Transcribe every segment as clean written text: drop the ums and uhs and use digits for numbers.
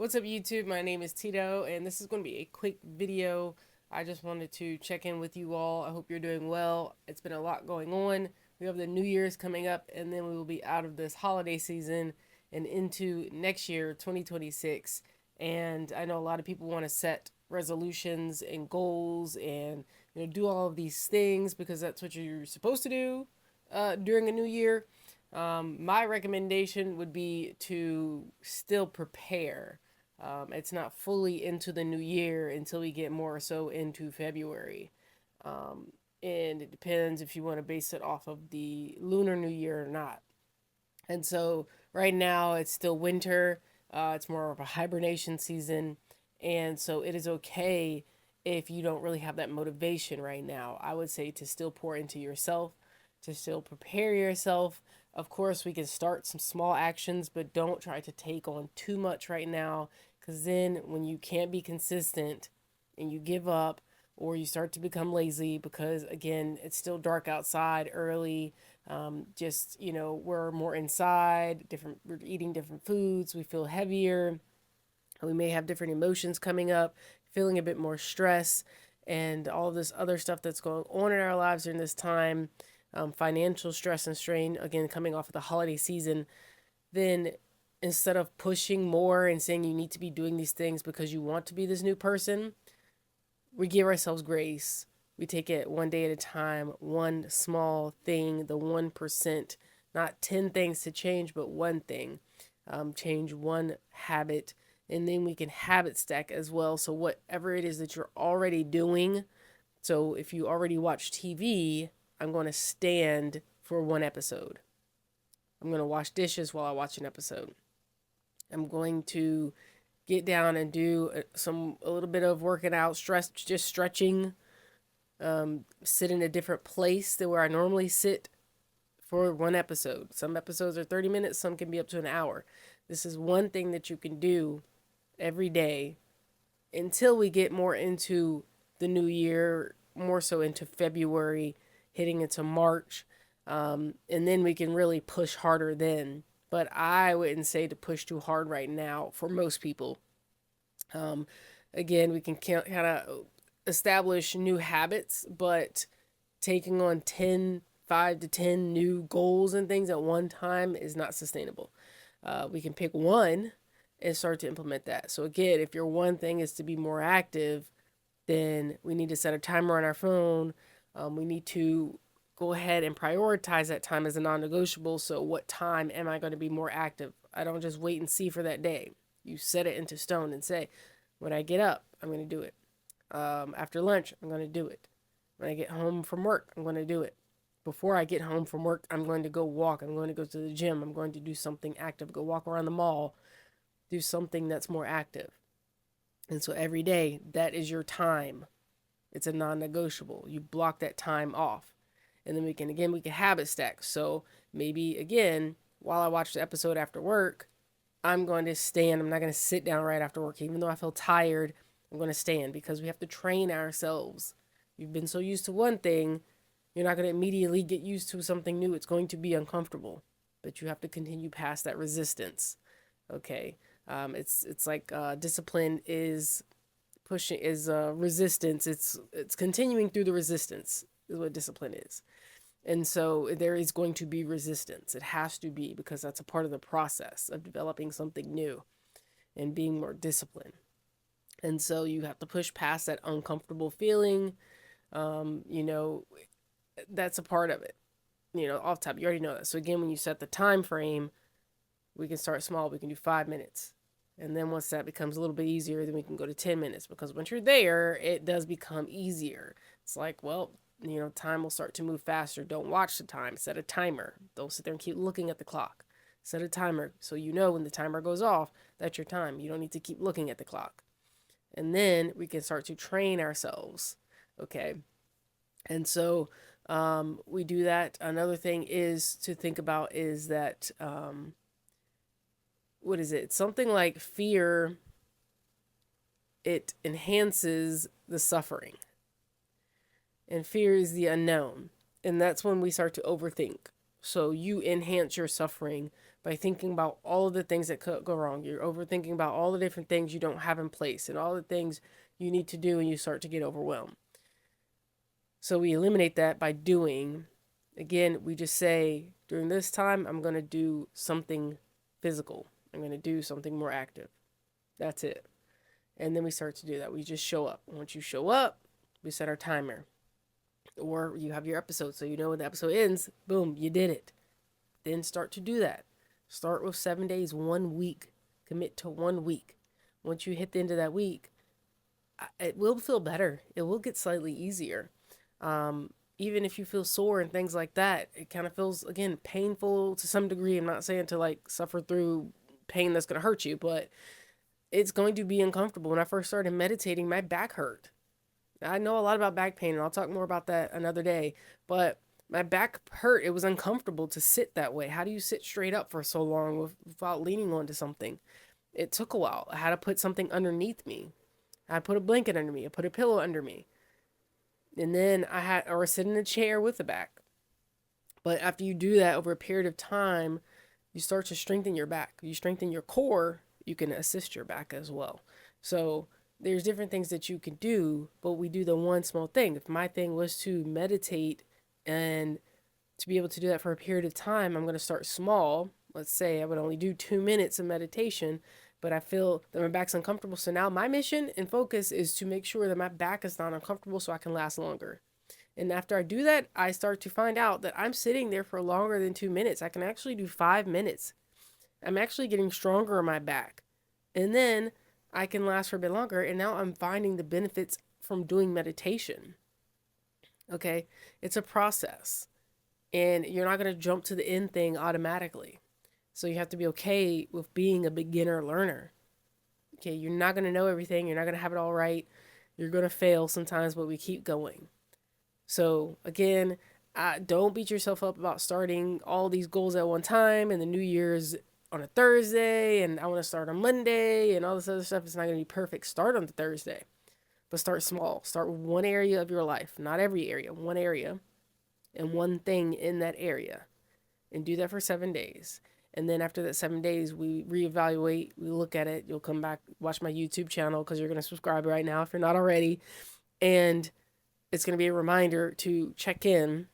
What's up, YouTube? My name is Tito, and this is going to be a quick video. I just wanted to check in with you all. I hope you're doing well. It's been a lot going on. We have the New Year's coming up, and then we will be out of this holiday season and into next year, 2026. And I know a lot of people want to set resolutions and goals and do all of these things because that's what you're supposed to do during a new year. My recommendation would be to still prepare. It's not fully into the new year until we get more so into February. And it depends if you want to base it off of the lunar new year or not. And so right now it's still winter. It's more of a hibernation season. And so it is okay if you don't really have that motivation right now. I would say to still pour into yourself, to still prepare yourself. Of course, we can start some small actions, but don't try to take on too much right now, because then when you can't be consistent and you give up or you start to become lazy because, again, it's still dark outside early. We're more inside, we're eating different foods, we feel heavier, we may have different emotions coming up, feeling a bit more stress, and all this other stuff that's going on in our lives during this time, financial stress and strain, again, coming off of the holiday season. Then instead of pushing more and saying you need to be doing these things because you want to be this new person, we give ourselves grace. We take it one day at a time, one small thing, the 1%, not 10 things to change, but one thing. Change one habit, and then we can habit stack as well. So whatever it is that you're already doing, so if you already watch TV, I'm going to stand for one episode. I'm going to wash dishes while I watch an episode. I'm going to get down and do a little bit of working out, just stretching, sit in a different place than where I normally sit for one episode. Some episodes are 30 minutes, some can be up to an hour. This is one thing that you can do every day until we get more into the new year, more so into February, hitting into March. And then we can really push harder then. But I wouldn't say to push too hard right now for most people. Again, we can kind of establish new habits, but taking on 5 to 10 new goals and things at one time is not sustainable. We can pick one and start to implement that. So again, if your one thing is to be more active, then we need to set a timer on our phone. We need to go ahead and prioritize that time as a non-negotiable. So what time am I going to be more active? I don't just wait and see for that day. You set it into stone and say, when I get up, I'm going to do it. After lunch, I'm going to do it. When I get home from work, I'm going to do it. Before I get home from work, I'm going to go walk. I'm going to go to the gym. I'm going to do something active. Go walk around the mall. Do something that's more active. And so every day, that is your time. It's a non-negotiable. You block that time off. And then we can habit stack. So maybe, again, while I watch the episode after work, I'm going to stand. I'm not going to sit down right after work. Even though I feel tired, I'm going to stand because we have to train ourselves. You've been so used to one thing, you're not going to immediately get used to something new. It's going to be uncomfortable, but you have to continue past that resistance. Okay. It's like discipline is resistance. It's continuing through the resistance is what discipline is. And so there is going to be resistance. It has to be, because that's a part of the process of developing something new and being more disciplined. And so you have to push past that uncomfortable feeling. That's a part of it. Off top, you already know that. So again, when you set the time frame, we can start small. We can do 5 minutes. And then once that becomes a little bit easier, then we can go to 10 minutes. Because once you're there, it does become easier. It's like, well, time will start to move faster. Don't watch the time. Set a timer. Don't sit there and keep looking at the clock. Set a timer so you know when the timer goes off, that's your time. You don't need to keep looking at the clock. And then we can start to train ourselves. Okay. And so we do that. Another thing is to think about is that, what is it? Something like fear, it enhances the suffering. And fear is the unknown. And that's when we start to overthink. So you enhance your suffering by thinking about all of the things that could go wrong. You're overthinking about all the different things you don't have in place and all the things you need to do, and you start to get overwhelmed. So we eliminate that by doing. Again, we just say, during this time, I'm going to do something physical. I'm going to do something more active. That's it. And then we start to do that. We just show up. Once you show up, we set our timer. Or you have your episode, so you know when the episode ends, boom, you did it. Then start to do that. Start with 7 days, 1 week. Commit to 1 week. Once you hit the end of that week, it will feel better. It will get slightly easier. Even if you feel sore and things like that, it kind of feels, again, painful to some degree. I'm not saying to like suffer through pain that's going to hurt you, but it's going to be uncomfortable. When I first started meditating, my back hurt. I know a lot about back pain, and I'll talk more about that another day, but my back hurt. It was uncomfortable to sit that way. How do you sit straight up for so long without leaning onto something? It took a while. I had to put something underneath me. I put a blanket under me. I put a pillow under me. And then or sit in a chair with the back. But after you do that over a period of time, you start to strengthen your back. You strengthen your core, you can assist your back as well. So there's different things that you can do, but we do the one small thing. If my thing was to meditate and to be able to do that for a period of time, I'm going to start small. Let's say I would only do 2 minutes of meditation, but I feel that my back's uncomfortable. So now my mission and focus is to make sure that my back is not uncomfortable so I can last longer. And after I do that, I start to find out that I'm sitting there for longer than 2 minutes. I can actually do 5 minutes. I'm actually getting stronger in my back. And then I can last for a bit longer. And now I'm finding the benefits from doing meditation. Okay? It's a process. And you're not going to jump to the end thing automatically. So you have to be okay with being a beginner learner. Okay? You're not going to know everything. You're not going to have it all right. You're going to fail sometimes, but we keep going. So again, don't beat yourself up about starting all these goals at one time and the New Year's on a Thursday and I want to start on Monday and all this other stuff. It's not going to be perfect. Start on the Thursday, but start small. Start with one area of your life, not every area, one area and one thing in that area, and do that for 7 days. And then after that 7 days, we reevaluate, we look at it. You'll come back, watch my YouTube channel because you're going to subscribe right now if you're not already. And it's going to be a reminder to check in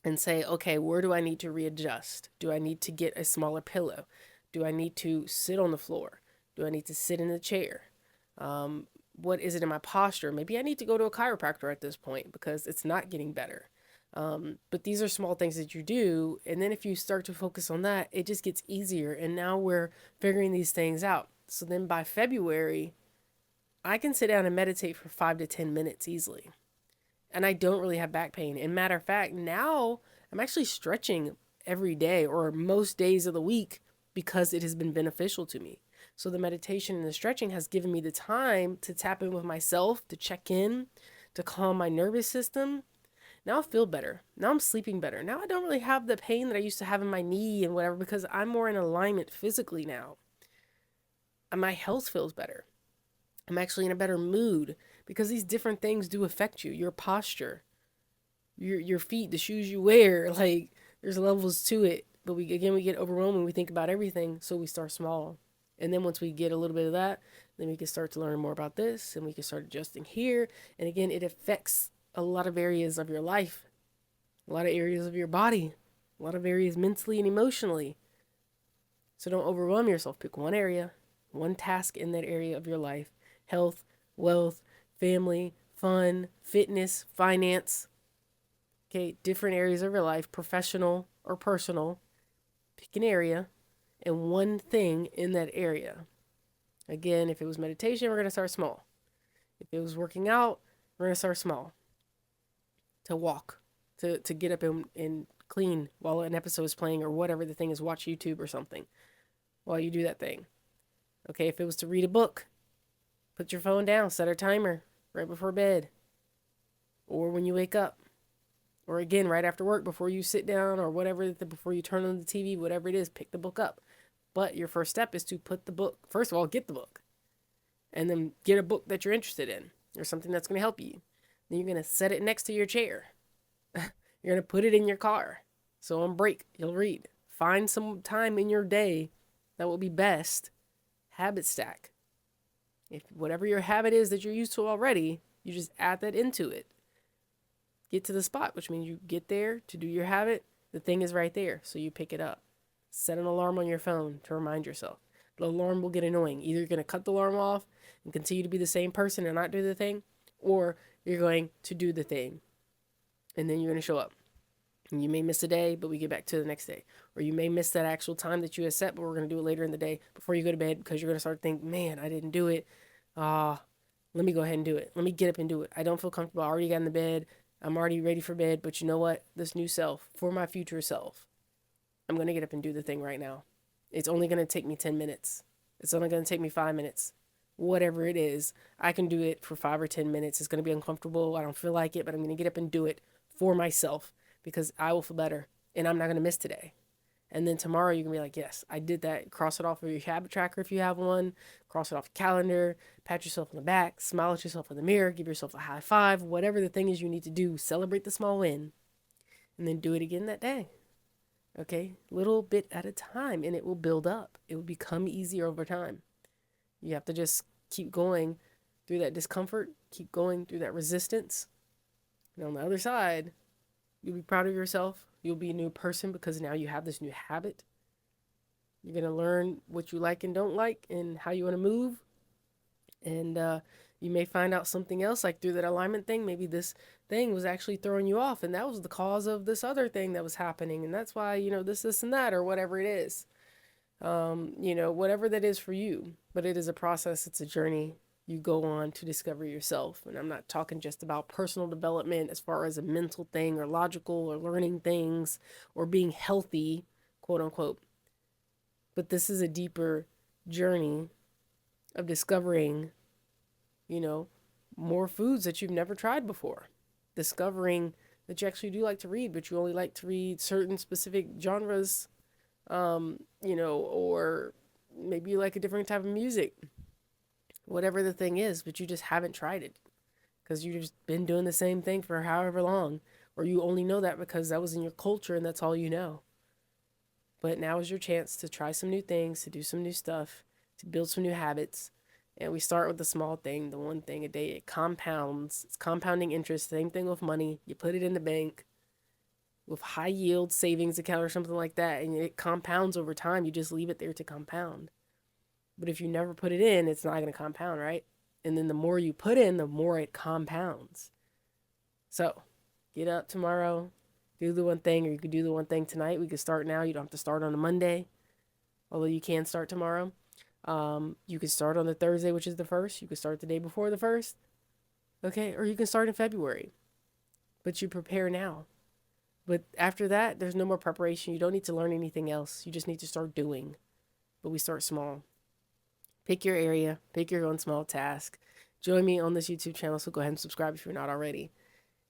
and say, okay, where do I need to readjust? Do I need to get a smaller pillow? Do I need to sit on the floor? Do I need to sit in a chair? What is it in my posture? Maybe I need to go to a chiropractor at this point because it's not getting better. But these are small things that you do. And then if you start to focus on that, it just gets easier. And now we're figuring these things out. So then by February, I can sit down and meditate for 5 to 10 minutes easily. And I don't really have back pain. And matter of fact, now I'm actually stretching every day or most days of the week because it has been beneficial to me. So the meditation and the stretching has given me the time to tap in with myself, to check in, to calm my nervous system. Now I feel better. Now I'm sleeping better. Now I don't really have the pain that I used to have in my knee and whatever because I'm more in alignment physically now. And my health feels better. I'm actually in a better mood because these different things do affect you. Your posture, your feet, the shoes you wear, like there's levels to it. But we get overwhelmed when we think about everything. So we start small. And then once we get a little bit of that, then we can start to learn more about this and we can start adjusting here. And again, it affects a lot of areas of your life, a lot of areas of your body, a lot of areas mentally and emotionally. So don't overwhelm yourself. Pick one area, one task in that area of your life. Health, wealth, family, fun, fitness, finance. Okay, different areas of your life, professional or personal. Pick an area and one thing in that area. Again, if it was meditation, we're going to start small. If it was working out, we're going to start small. To walk, to get up and clean while an episode is playing or whatever the thing is, watch YouTube or something while you do that thing. Okay, if it was to read a book, put your phone down, set a timer right before bed or when you wake up or again, right after work before you sit down or whatever, before you turn on the TV, whatever it is, pick the book up. But your first step is to put the book, first of all, get the book and then get a book that you're interested in or something that's going to help you. Then you're going to set it next to your chair. You're going to put it in your car. So on break, you'll read. Find some time in your day that will be best. Habit stack. If whatever your habit is that you're used to already, you just add that into it. Get to the spot, which means you get there to do your habit. The thing is right there, so you pick it up. Set an alarm on your phone to remind yourself. The alarm will get annoying. Either you're going to cut the alarm off and continue to be the same person and not do the thing, or you're going to do the thing and then you're going to show up. And you may miss a day, but we get back to the next day. Or you may miss that actual time that you had set, but we're going to do it later in the day before you go to bed, because you're going to start thinking, man, I didn't do it. Let me go ahead and do it. Let me get up and do it. I don't feel comfortable. I already got in the bed. I'm already ready for bed. But you know what? This new self, for my future self, I'm going to get up and do the thing right now. It's only going to take me 10 minutes. It's only going to take me 5 minutes. Whatever it is, I can do it for 5 or 10 minutes. It's going to be uncomfortable. I don't feel like it, but I'm going to get up and do it for myself, because I will feel better and I'm not going to miss today. And then tomorrow you can be like, yes, I did that. Cross it off of your habit tracker if you have one. Cross it off your calendar. Pat yourself on the back. Smile at yourself in the mirror. Give yourself a high five. Whatever the thing is you need to do, celebrate the small win. And then do it again that day. Okay? Little bit at a time, and it will build up. It will become easier over time. You have to just keep going through that discomfort. Keep going through that resistance. And on the other side, you'll be proud of yourself. You'll be a new person because now you have this new habit. You're going to learn what you like and don't like and how you want to move. And you may find out something else, like through that alignment thing. Maybe this thing was actually throwing you off, and that was the cause of this other thing that was happening. And that's why, this and that, or whatever it is. Whatever that is for you. But it is a process. It's a journey you go on to discover yourself. And I'm not talking just about personal development as far as a mental thing or logical or learning things or being healthy, quote unquote. But this is a deeper journey of discovering, more foods that you've never tried before. Discovering that you actually do like to read, but you only like to read certain specific genres, or maybe you like a different type of music. Whatever the thing is, but you just haven't tried it because you've just been doing the same thing for however long, or you only know that because that was in your culture and that's all you know. But now is your chance to try some new things, to do some new stuff, to build some new habits. And we start with the small thing, the one thing a day. It compounds. It's compounding interest. Same thing with money. You put it in the bank with high yield savings account or something like that, and it compounds over time. You just leave it there to compound. But if you never put it in, it's not going to compound, right? And then the more you put in, the more it compounds. So get up tomorrow, do the one thing, or you could do the one thing tonight. We could start now. You don't have to start on a Monday, although you can start tomorrow. You could start on the Thursday, which is the 1st. You could start the day before the 1st. Okay, or you can start in February. But you prepare now. But after that, there's no more preparation. You don't need to learn anything else. You just need to start doing. But we start small. Pick your area, pick your own small task. Join me on this YouTube channel, so go ahead and subscribe if you're not already.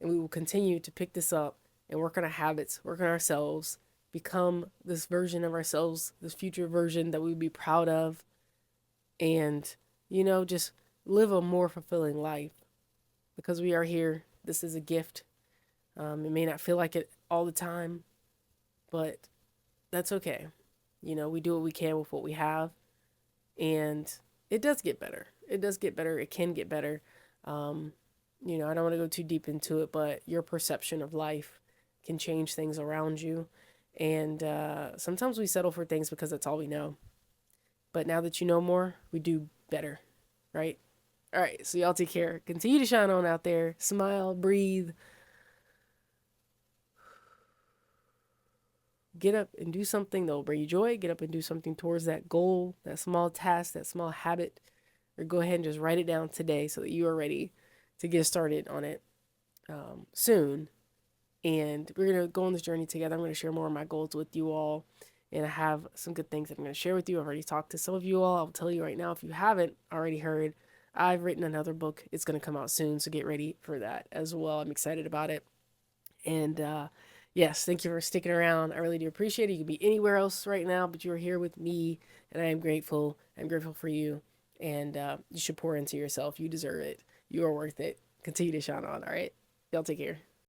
And we will continue to pick this up and work on our habits, work on ourselves, become this version of ourselves, this future version that we would be proud of, and, just live a more fulfilling life. Because we are here. This is a gift. It may not feel like it all the time, but that's okay. We do what we can with what we have. And it does get better. It does get better. It can get better. I don't want to go too deep into it, but your perception of life can change things around you. And sometimes we settle for things because that's all we know. But now that you know more, we do better, right? All right, so y'all take care. Continue to shine on out there. Smile, breathe. Get up and do something that will bring you joy. Get up and do something towards that goal, that small task, that small habit. Or go ahead and just write it down today so that you are ready to get started on it soon. And we're going to go on this journey together. I'm going to share more of my goals with you all. And I have some good things that I'm going to share with you. I've already talked to some of you all. I'll tell you right now, if you haven't already heard, I've written another book. It's going to come out soon, so get ready for that as well. I'm excited about it. And yes, thank you for sticking around. I really do appreciate it. You could be anywhere else right now, but you are here with me, and I am grateful. I'm grateful for you. And you should pour into yourself. You deserve it. You are worth it. Continue to shine on, all right? Y'all take care.